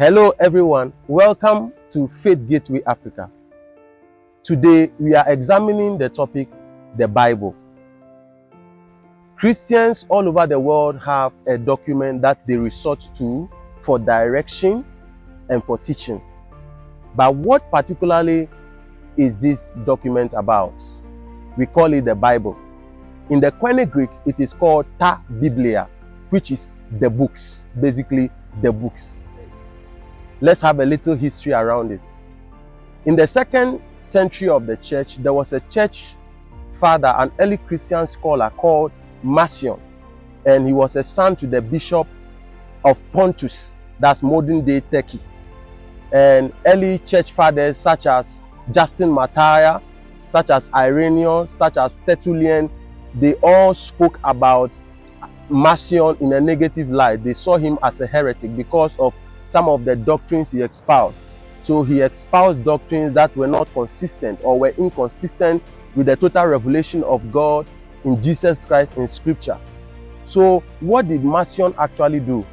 Hello everyone, welcome to Faith Gateway Africa. Today we are examining the topic, the Bible. Christians all over the world have a document that they resort to for direction and for teaching. But what particularly is this document about? We call it the Bible. In the Koine Greek, it is called ta Biblia, which is the books, basically the books. Let's have a little history around it. In the 2nd century of the church, there was a church father, an early Christian scholar called Marcion, and he was a son to the bishop of Pontus, that's modern day Turkey. And early church fathers such as Justin Martyr, such as Irenaeus, such as Tertullian, they all spoke about Marcion in a negative light. They saw him as a heretic because of some of the doctrines he espoused. So he espoused doctrines that were not consistent or were inconsistent with the total revelation of God in Jesus Christ in Scripture. So what did Marcion actually do?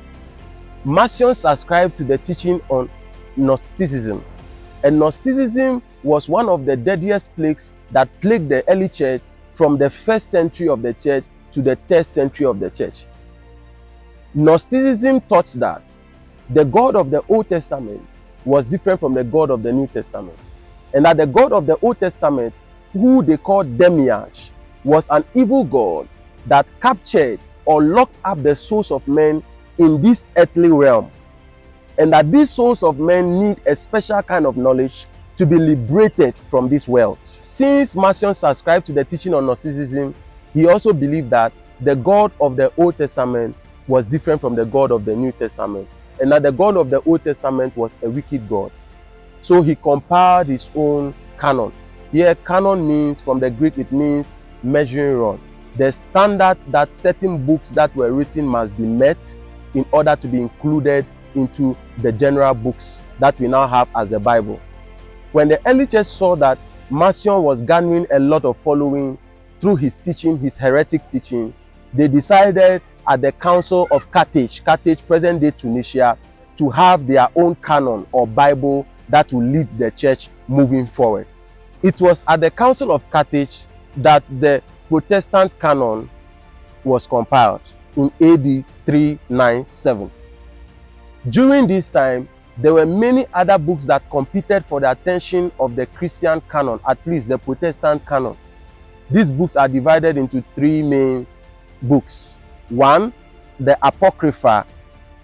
Marcion subscribed to the teaching on Gnosticism. And Gnosticism was one of the deadliest plagues that plagued the early church from the 1st century of the church to the 3rd century of the church. Gnosticism taught that the God of the Old Testament was different from the God of the New Testament. And that the God of the Old Testament, who they called Demiurge, was an evil God that captured or locked up the souls of men in this earthly realm. And that these souls of men need a special kind of knowledge to be liberated from this world. Since Marcion subscribed to the teaching on Gnosticism, he also believed that the God of the Old Testament was different from the God of the New Testament, and that the God of the Old Testament was a wicked God. So he compiled his own canon. Here, canon means, from the Greek, it means measuring rod. The standard that certain books that were written must be met in order to be included into the general books that we now have as the Bible. When the early church saw that Marcion was garnering a lot of following through his teaching, his heretic teaching, they decided at the Council of Carthage, present-day Tunisia, to have their own canon or Bible that will lead the church moving forward. It was at the Council of Carthage that the Protestant canon was compiled in AD 397. During this time, there were many other books that competed for the attention of the Christian canon, at least the Protestant canon. These books are divided into 3 main books. 1, the Apocrypha,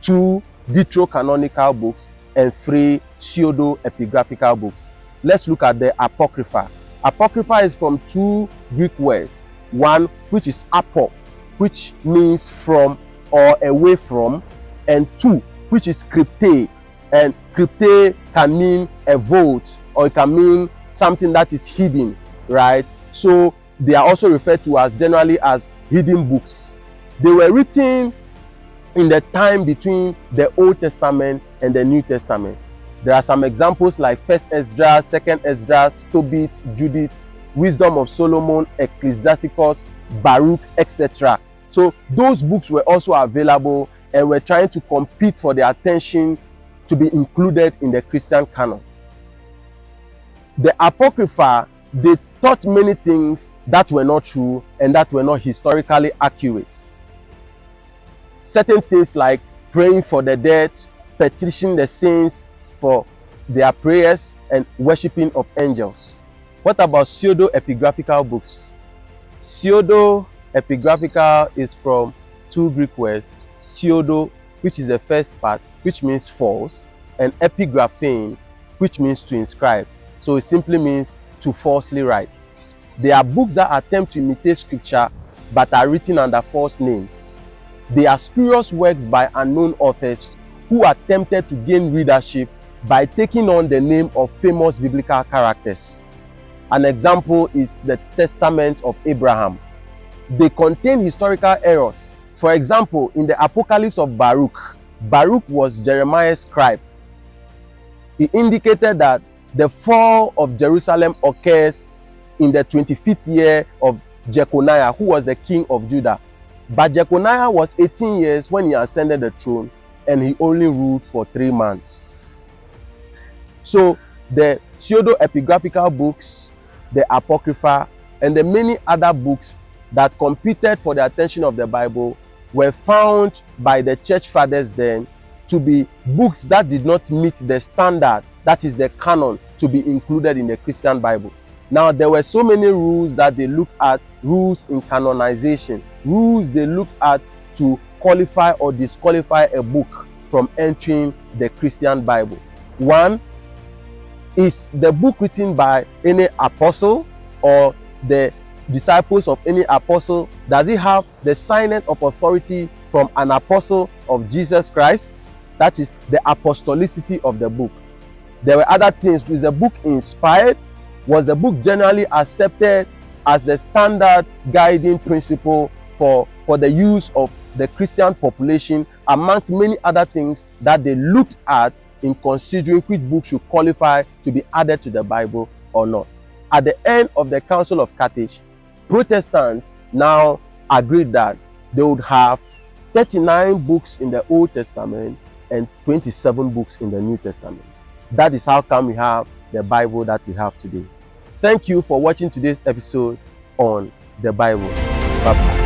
2, deuterocanonical books, and 3, pseudo-epigraphical books. Let's look at the Apocrypha. Apocrypha is from 2 Greek words. 1, which is apo, which means from or away from, and 2, which is crypte. And crypte can mean a vault, or it can mean something that is hidden, right? So they are also referred to as generally as hidden books. They were written in the time between the Old Testament and the New Testament. There are some examples like 1st Esdras, 2nd Esdras, Tobit, Judith, Wisdom of Solomon, Ecclesiasticus, Baruch, etc. So those books were also available and were trying to compete for the attention to be included in the Christian canon. The Apocrypha, they taught many things that were not true and that were not historically accurate. Certain things like praying for the dead, petitioning the saints for their prayers, and worshipping of angels. What about pseudo-epigraphical books? Pseudo-epigraphical is from 2 Greek words, pseudo, which is the first part, which means false, and epigraphein, which means to inscribe. So it simply means to falsely write. They are books that attempt to imitate Scripture but are written under false names. They are spurious works by unknown authors who attempted to gain readership by taking on the name of famous biblical characters. An example is the Testament of Abraham. They contain historical errors. For example, in the Apocalypse of Baruch, Baruch was Jeremiah's scribe. He indicated that the fall of Jerusalem occurs in the 25th year of Jeconiah, who was the king of Judah. But Jeconiah was 18 years when he ascended the throne, and he only ruled for 3 months. So the pseudo-epigraphical books, the Apocrypha, and the many other books that competed for the attention of the Bible were found by the church fathers then to be books that did not meet the standard, that is the canon, to be included in the Christian Bible. Now, there were so many rules that they looked at, rules in canonization, rules they looked at to qualify or disqualify a book from entering the Christian Bible. One, is the book written by any apostle or the disciples of any apostle? Does it have the signet of authority from an apostle of Jesus Christ? That is the apostolicity of the book. There were other things. Was the book inspired? Was the book generally accepted as the standard guiding principle for the use of the Christian population, amongst many other things that they looked at in considering which book should qualify to be added to the Bible or not? At the end of the Council of Carthage, Protestants now agreed that they would have 39 books in the Old Testament and 27 books in the New Testament. That is how come we have the Bible that we have today. Thank you for watching today's episode on the Bible. Bye-bye.